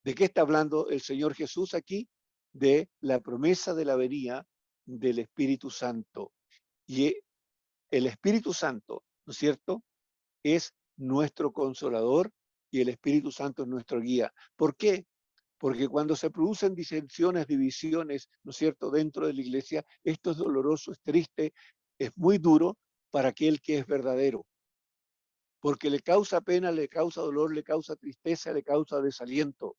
¿De qué está hablando el Señor Jesús aquí? De la promesa de la venida del Espíritu Santo. Y el Espíritu Santo, ¿no es cierto?, es nuestro consolador y el Espíritu Santo es nuestro guía. ¿Por qué? Porque cuando se producen disensiones, divisiones, ¿no es cierto?, dentro de la iglesia, esto es doloroso, es triste, es muy duro para aquel que es verdadero. Porque le causa pena, le causa dolor, le causa tristeza, le causa desaliento.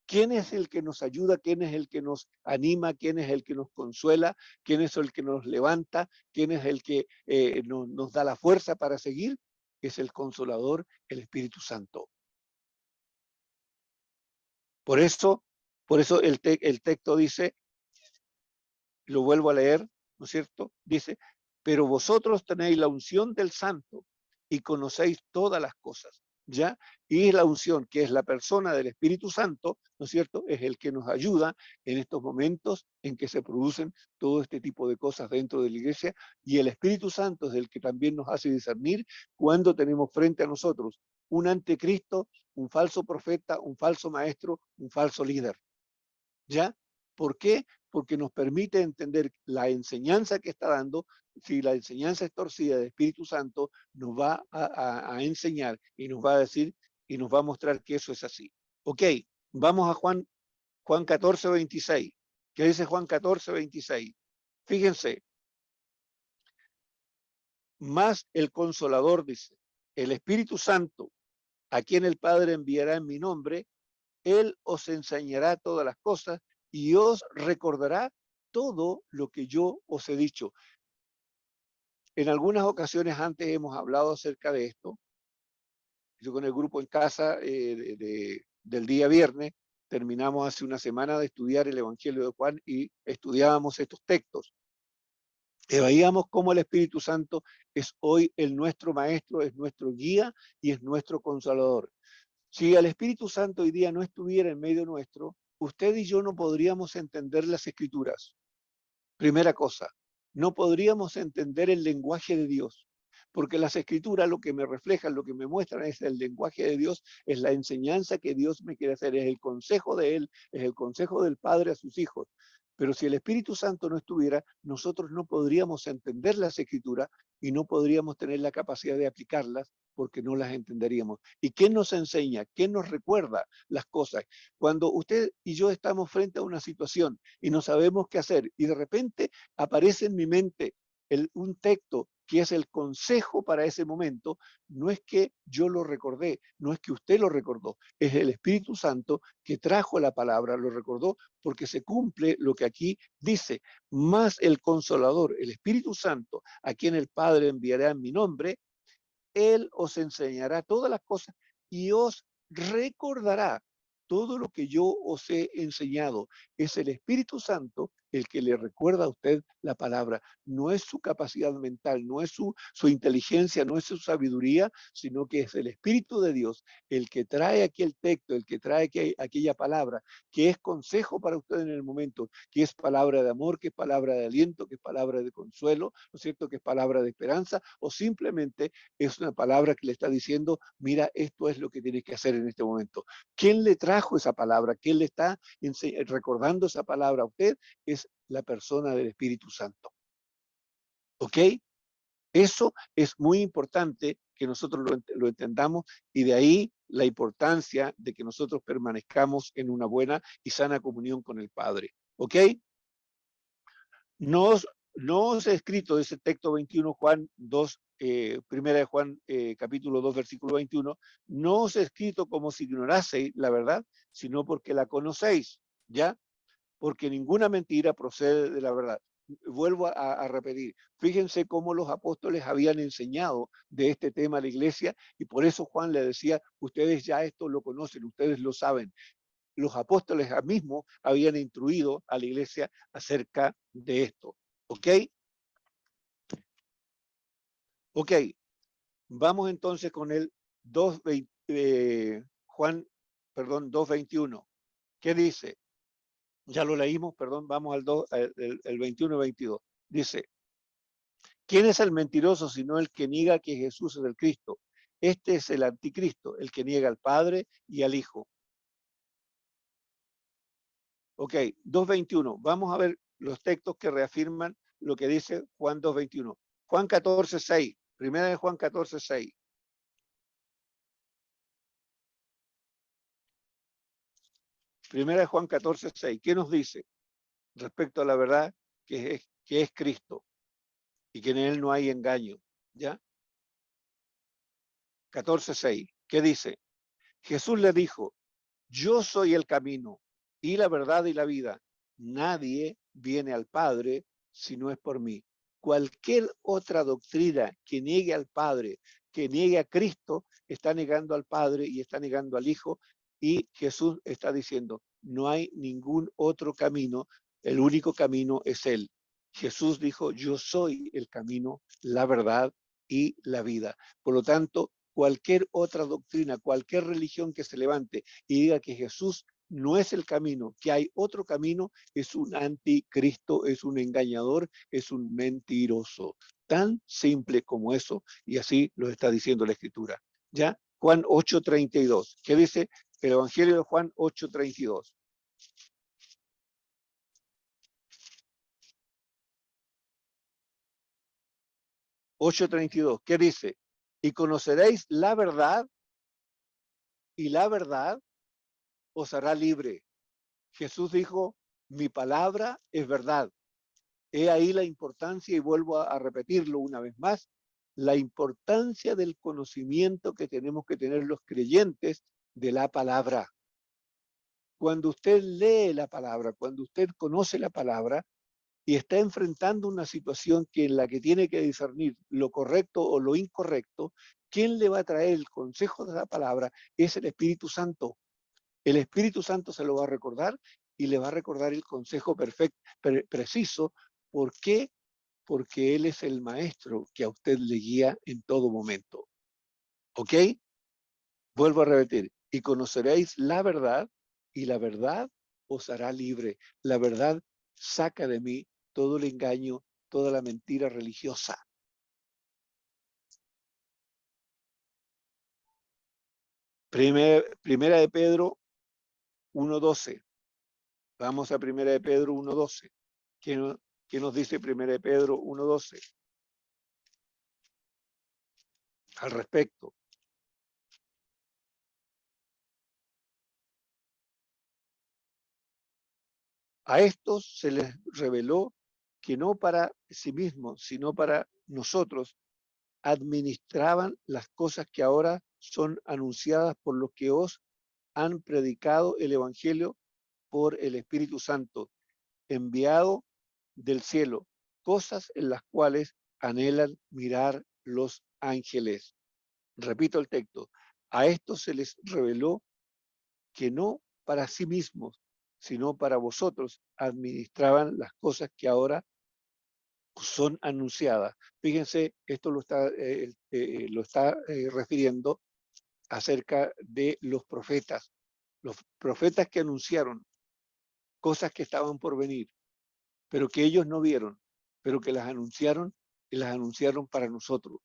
¿Quién es el que nos ayuda? ¿Quién es el que nos anima? ¿Quién es el que nos consuela? ¿Quién es el que nos levanta? ¿Quién es el que nos da la fuerza para seguir? Es el Consolador, el Espíritu Santo. Por eso el texto dice, lo vuelvo a leer, ¿no es cierto? Dice, pero vosotros tenéis la unción del Santo y conocéis todas las cosas, ¿ya? Y la unción, que es la persona del Espíritu Santo, ¿no es cierto?, es el que nos ayuda en estos momentos en que se producen todo este tipo de cosas dentro de la iglesia, y el Espíritu Santo es el que también nos hace discernir cuando tenemos frente a nosotros un anticristo, un falso profeta, un falso maestro, un falso líder, ¿ya? ¿Por qué? Porque nos permite entender la enseñanza que está dando. Si la enseñanza es torcida del Espíritu Santo, nos va a enseñar y nos va a decir y nos va a mostrar que eso es así. Ok, vamos a Juan 14, 26. ¿Qué dice Juan 14, 26? Fíjense, más el Consolador, dice, el Espíritu Santo, a quien el Padre enviará en mi nombre, Él os enseñará todas las cosas y os recordará todo lo que yo os he dicho. En algunas ocasiones antes hemos hablado acerca de esto. Yo con el grupo en casa del día viernes terminamos hace una semana de estudiar el Evangelio de Juan y estudiábamos estos textos. Y veíamos cómo el Espíritu Santo es hoy nuestro maestro, es nuestro guía y es nuestro consolador. Si el Espíritu Santo hoy día no estuviera en medio nuestro, usted y yo no podríamos entender las Escrituras. Primera cosa, no podríamos entender el lenguaje de Dios, porque las Escrituras lo que me reflejan, lo que me muestran es el lenguaje de Dios, es la enseñanza que Dios me quiere hacer, es el consejo de Él, es el consejo del Padre a sus hijos. Pero si el Espíritu Santo no estuviera, nosotros no podríamos entender las Escrituras y no podríamos tener la capacidad de aplicarlas porque no las entenderíamos. ¿Y quién nos enseña? ¿Quién nos recuerda las cosas? Cuando usted y yo estamos frente a una situación y no sabemos qué hacer y de repente aparece en mi mente un texto que es el consejo para ese momento, no es que yo lo recordé, no es que usted lo recordó, es el Espíritu Santo que trajo la palabra, lo recordó porque se cumple lo que aquí dice, más el Consolador, el Espíritu Santo, a quien el Padre enviará en mi nombre, Él os enseñará todas las cosas y os recordará todo lo que yo os he enseñado. Es el Espíritu Santo el que le recuerda a usted la palabra. No es su capacidad mental, no es su inteligencia, no es su sabiduría, sino que es el Espíritu de Dios el que trae aquí el texto, el que trae aquí aquella palabra, que es consejo para usted en el momento, que es palabra de amor, que es palabra de aliento, que es palabra de consuelo, ¿no es cierto?, que es palabra de esperanza, o simplemente es una palabra que le está diciendo, mira, esto es lo que tienes que hacer en este momento. ¿Quién le trajo esa palabra? ¿Quién le está recordando esa palabra a usted? Es la persona del Espíritu Santo. ¿Ok? Eso es muy importante que nosotros lo entendamos, y de ahí la importancia de que nosotros permanezcamos en una buena y sana comunión con el Padre. ¿Ok? No os he escrito ese texto 21, Juan 2, primera de Juan, capítulo 2, versículo 21, no os he escrito como si ignoraseis la verdad, sino porque la conocéis, ¿ya? Porque ninguna mentira procede de la verdad. Vuelvo a repetir, fíjense cómo los apóstoles habían enseñado de este tema a la iglesia, y por eso Juan le decía, ustedes ya esto lo conocen, ustedes lo saben. Los apóstoles mismos habían instruido a la iglesia acerca de esto. ¿Ok? Ok, vamos entonces con el 2.21. ¿Qué dice? Ya lo leímos, perdón, vamos al 2, el 21 y 22. Dice, ¿quién es el mentiroso sino el que niega que Jesús es el Cristo? Este es el anticristo, el que niega al Padre y al Hijo. Ok, 2.21. Vamos a ver los textos que reafirman lo que dice Juan 2.21. Juan 14.6. Primera de Juan 14.6. Primera de Juan 14.6. ¿Qué nos dice respecto a la verdad que es Cristo y que en él no hay engaño? ¿Ya? 14.6. ¿Qué dice? Jesús le dijo, yo soy el camino y la verdad y la vida. Nadie viene al Padre si no es por mí. Cualquier otra doctrina que niegue al Padre, que niegue a Cristo, está negando al Padre y está negando al Hijo. Y Jesús está diciendo, no hay ningún otro camino, el único camino es Él. Jesús dijo, yo soy el camino, la verdad y la vida. Por lo tanto, cualquier otra doctrina, cualquier religión que se levante y diga que Jesús no es el camino, que hay otro camino, es un anticristo, es un engañador, es un mentiroso. Tan simple como eso, y así lo está diciendo la Escritura. ¿Ya? Juan 8:32. ¿Qué dice el Evangelio de Juan 8:32? ¿Qué dice? Y conoceréis la verdad, y la verdad os hará libre. Jesús dijo, mi palabra es verdad. He ahí la importancia, y vuelvo a repetirlo una vez más, la importancia del conocimiento que tenemos que tener los creyentes de la palabra. Cuando usted lee la palabra, cuando usted conoce la palabra y está enfrentando una situación en la que tiene que discernir lo correcto o lo incorrecto, ¿quién le va a traer el consejo de la palabra? Es el Espíritu Santo. El Espíritu Santo se lo va a recordar y le va a recordar el consejo perfecto, preciso. ¿Por qué? Porque Él es el maestro que a usted le guía en todo momento. ¿Ok? Vuelvo a repetir. Y conoceréis la verdad, y la verdad os hará libre. La verdad saca de mí todo el engaño, toda la mentira religiosa. Primera de Pedro 1:12. Vamos a Primera de Pedro 1:12. ¿Qué nos dice Primera de Pedro 1:12 al respecto? A estos se les reveló que no para sí mismos, sino para nosotros, administraban las cosas que ahora son anunciadas por los que os han predicado el Evangelio por el Espíritu Santo, enviado del cielo, cosas en las cuales anhelan mirar los ángeles. Repito el texto, a estos se les reveló que no para sí mismos, sino para vosotros administraban las cosas que ahora son anunciadas. Fíjense, esto lo está refiriendo acerca de los profetas que anunciaron cosas que estaban por venir, pero que ellos no vieron, pero que las anunciaron y las anunciaron para nosotros.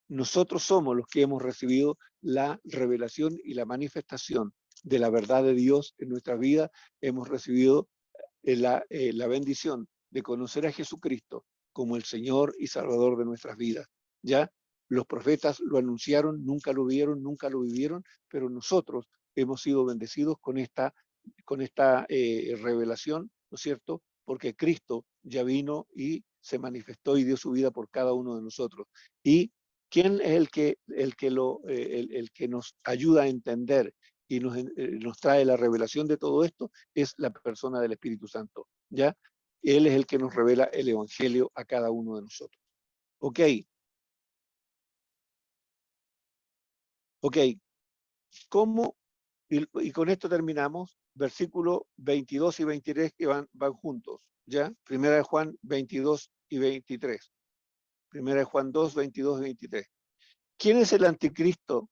Nosotros somos los que hemos recibido la revelación y la manifestación de la verdad de Dios en nuestra vida. Hemos recibido la bendición de conocer a Jesucristo como el Señor y Salvador de nuestras vidas. ¿Ya? Los profetas lo anunciaron, nunca lo vieron, nunca lo vivieron, pero nosotros hemos sido bendecidos con esta revelación, ¿no es cierto? Porque Cristo ya vino y se manifestó y dio su vida por cada uno de nosotros. ¿Y quién es el que nos ayuda a entender y nos trae la revelación de todo esto? Es la persona del Espíritu Santo, ¿ya? Él es el que nos revela el Evangelio a cada uno de nosotros. Ok. Ok. ¿Cómo? Y con esto terminamos. Versículos 22 y 23 que van juntos, ¿ya? Primera de Juan 22 y 23. Primera de Juan 2, 22 y 23. ¿Quién es el anticristo?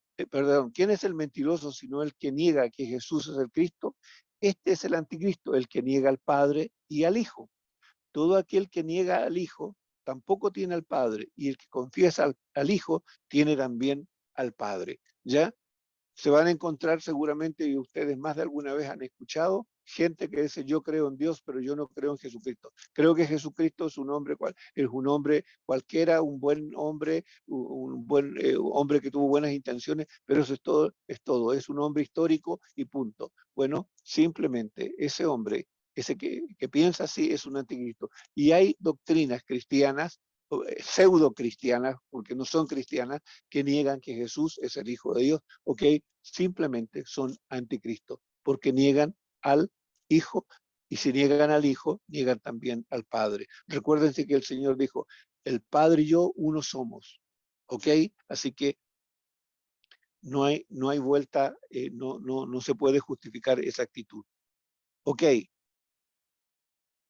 ¿Quién es el mentiroso sino el que niega que Jesús es el Cristo? Este es el anticristo, el que niega al Padre y al Hijo. Todo aquel que niega al Hijo tampoco tiene al Padre, y el que confiesa al Hijo tiene también al Padre. ¿Ya? Se van a encontrar seguramente, y ustedes más de alguna vez han escuchado, gente que dice: yo creo en Dios, pero yo no creo en Jesucristo. Creo que Jesucristo es un hombre cualquiera, un buen hombre, un buen hombre que tuvo buenas intenciones, pero eso es todo, es un hombre histórico y punto. Bueno, simplemente ese hombre, ese que piensa así, es un anticristo. Y hay doctrinas cristianas, pseudo cristianas, porque no son cristianas, que niegan que Jesús es el Hijo de Dios, o que simplemente son anticristo, porque niegan al Hijo, y si niegan al Hijo, niegan también al Padre. Recuérdense que el Señor dijo: el Padre y yo uno somos, ¿ok? Así que no hay vuelta, no se puede justificar esa actitud. Ok,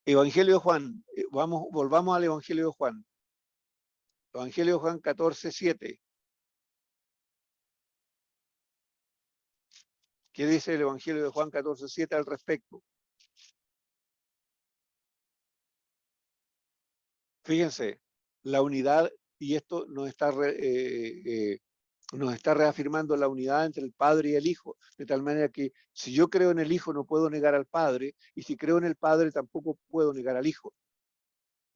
Evangelio de Juan, volvamos al Evangelio de Juan. Evangelio de Juan 14:7. ¿Qué dice el Evangelio de Juan 14:7 al respecto? Fíjense, la unidad, y esto nos está reafirmando la unidad entre el Padre y el Hijo, de tal manera que si yo creo en el Hijo no puedo negar al Padre, y si creo en el Padre tampoco puedo negar al Hijo.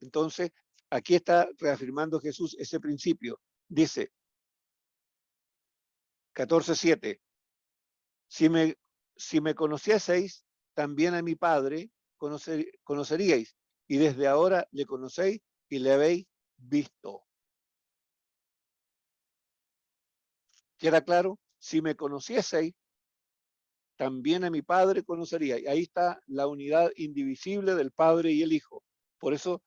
Entonces, aquí está reafirmando Jesús ese principio. Dice, 14:7, si me conocieseis, también a mi Padre conoceríais, y desde ahora le conocéis y le habéis visto. ¿Queda claro? Si me conocieseis, también a mi Padre conoceríais. Ahí está la unidad indivisible del Padre y el Hijo. Por eso,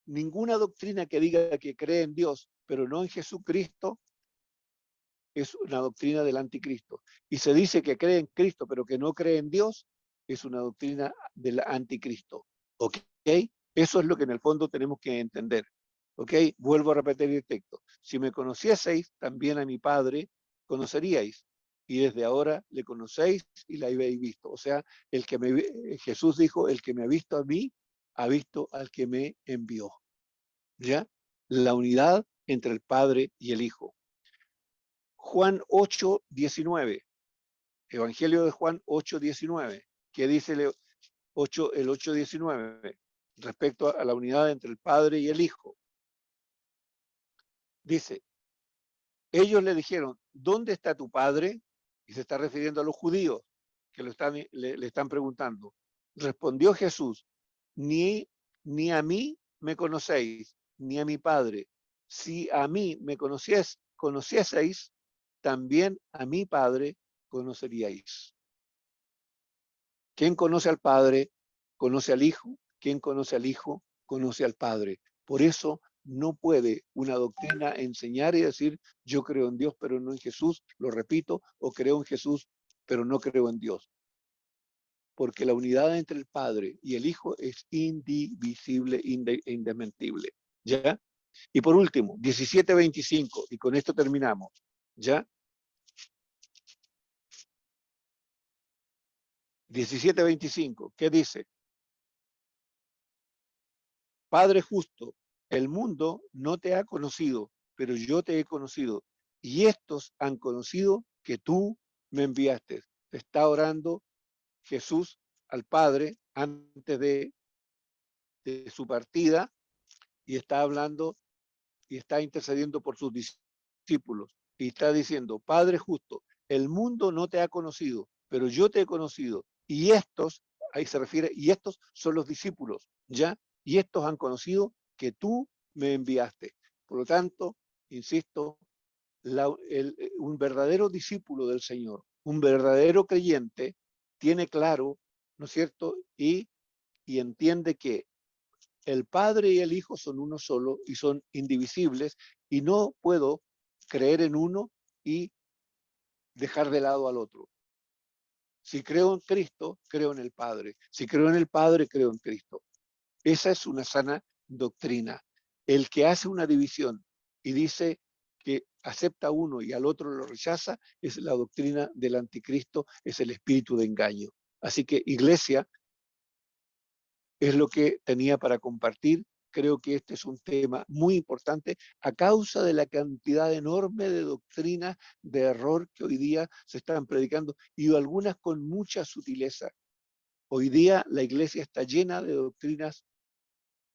ninguna doctrina que diga que cree en Dios, pero no en Jesucristo, es una doctrina del anticristo. Y se dice que cree en Cristo, pero que no cree en Dios, es una doctrina del anticristo. ¿Ok? Eso es lo que en el fondo tenemos que entender. ¿Ok? Vuelvo a repetir el texto. Si me conocieseis, también a mi Padre conoceríais. Y desde ahora le conocéis y la habéis visto. O sea, Jesús dijo: el que me ha visto a mí, ha visto al que me envió. ¿Ya? La unidad entre el Padre y el Hijo. Juan 8:19. Evangelio de Juan 8:19. ¿Qué dice el 8:19? Respecto a la unidad entre el Padre y el Hijo. Dice, ellos le dijeron: ¿dónde está tu Padre? Y se está refiriendo a los judíos que le están preguntando. Respondió Jesús: ni a mí me conocéis, ni a mi Padre. Si a mí me conocieseis, también a mi Padre conoceríais. ¿Quién conoce al Padre, conoce al Hijo? ¿Quién conoce al Hijo, conoce al Padre? Por eso no puede una doctrina enseñar y decir: yo creo en Dios pero no en Jesús, lo repito, o creo en Jesús pero no creo en Dios. Porque la unidad entre el Padre y el Hijo es indivisible, indesmentible. ¿Ya? Y por último, 17:25, y con esto terminamos. ¿Ya? 17:25, ¿qué dice? Padre justo, el mundo no te ha conocido, pero yo te he conocido, y estos han conocido que tú me enviaste. Está orando Jesús al Padre antes de su partida, y está hablando y está intercediendo por sus discípulos. discípulos y está diciendo, Padre justo, el mundo no te ha conocido, pero yo te he conocido. Y estos, ahí se refiere, y estos son los discípulos, ¿ya? Y estos han conocido que tú me enviaste. Por lo tanto, insisto, un verdadero discípulo del Señor, un verdadero creyente, tiene claro, ¿no es cierto? Y entiende que el Padre y el Hijo son uno solo y son indivisibles, y no puedo creer en uno y dejar de lado al otro. Si creo en Cristo, creo en el Padre. Si creo en el Padre, creo en Cristo. Esa es una sana doctrina. El que hace una división y dice que acepta uno y al otro lo rechaza, es la doctrina del anticristo, es el espíritu de engaño. Así que, iglesia, es lo que tenía para compartir. Creo que este es un tema muy importante a causa de la cantidad enorme de doctrinas de error que hoy día se están predicando, y algunas con mucha sutileza. Hoy día la iglesia está llena de doctrinas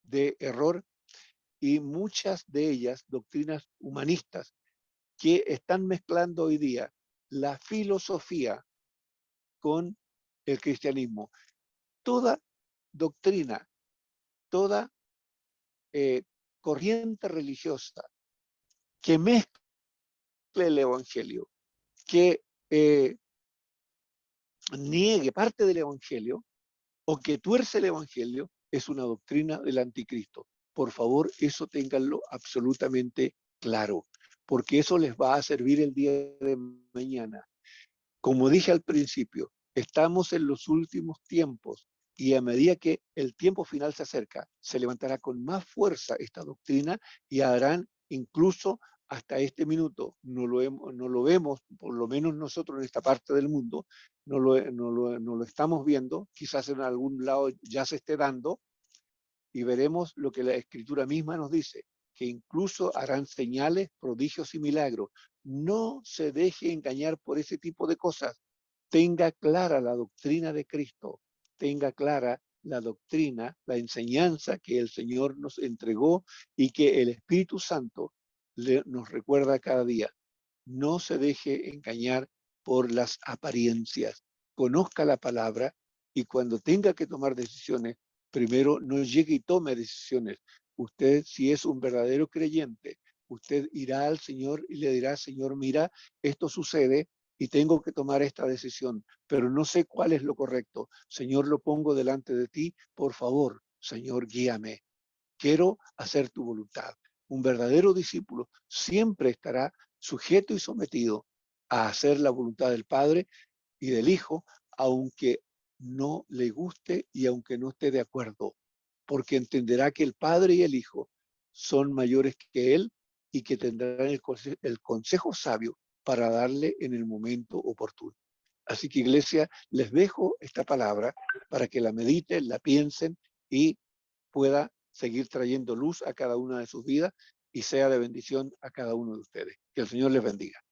de error, y muchas de ellas doctrinas humanistas que están mezclando hoy día la filosofía con el cristianismo. Toda doctrina, toda corriente religiosa que mezcle el evangelio, que niegue parte del evangelio o que tuerce el evangelio, es una doctrina del anticristo. Por favor, eso ténganlo absolutamente claro, porque eso les va a servir el día de mañana. Como dije al principio, estamos en los últimos tiempos, y a medida que el tiempo final se acerca, se levantará con más fuerza esta doctrina, y harán incluso hasta este minuto, no lo vemos, por lo menos nosotros en esta parte del mundo, no lo estamos viendo, quizás en algún lado ya se esté dando, y veremos lo que la Escritura misma nos dice, que incluso harán señales, prodigios y milagros. No se deje engañar por ese tipo de cosas. Tenga clara la doctrina de Cristo, tenga clara la doctrina, la enseñanza que el Señor nos entregó y que el Espíritu Santo nos recuerda cada día. No se deje engañar por las apariencias. Conozca la palabra, y cuando tenga que tomar decisiones, primero no llegue y tome decisiones. Usted, si es un verdadero creyente, usted irá al Señor y le dirá, Señor, mira, esto sucede y tengo que tomar esta decisión, pero no sé cuál es lo correcto. Señor, lo pongo delante de ti, por favor, Señor, guíame. Quiero hacer tu voluntad. Un verdadero discípulo siempre estará sujeto y sometido a hacer la voluntad del Padre y del Hijo, aunque no le guste y aunque no esté de acuerdo, porque entenderá que el Padre y el Hijo son mayores que él y que tendrán el consejo sabio para darle en el momento oportuno. Así que, iglesia, les dejo esta palabra para que la mediten, la piensen y pueda seguir trayendo luz a cada una de sus vidas y sea de bendición a cada uno de ustedes. Que el Señor les bendiga.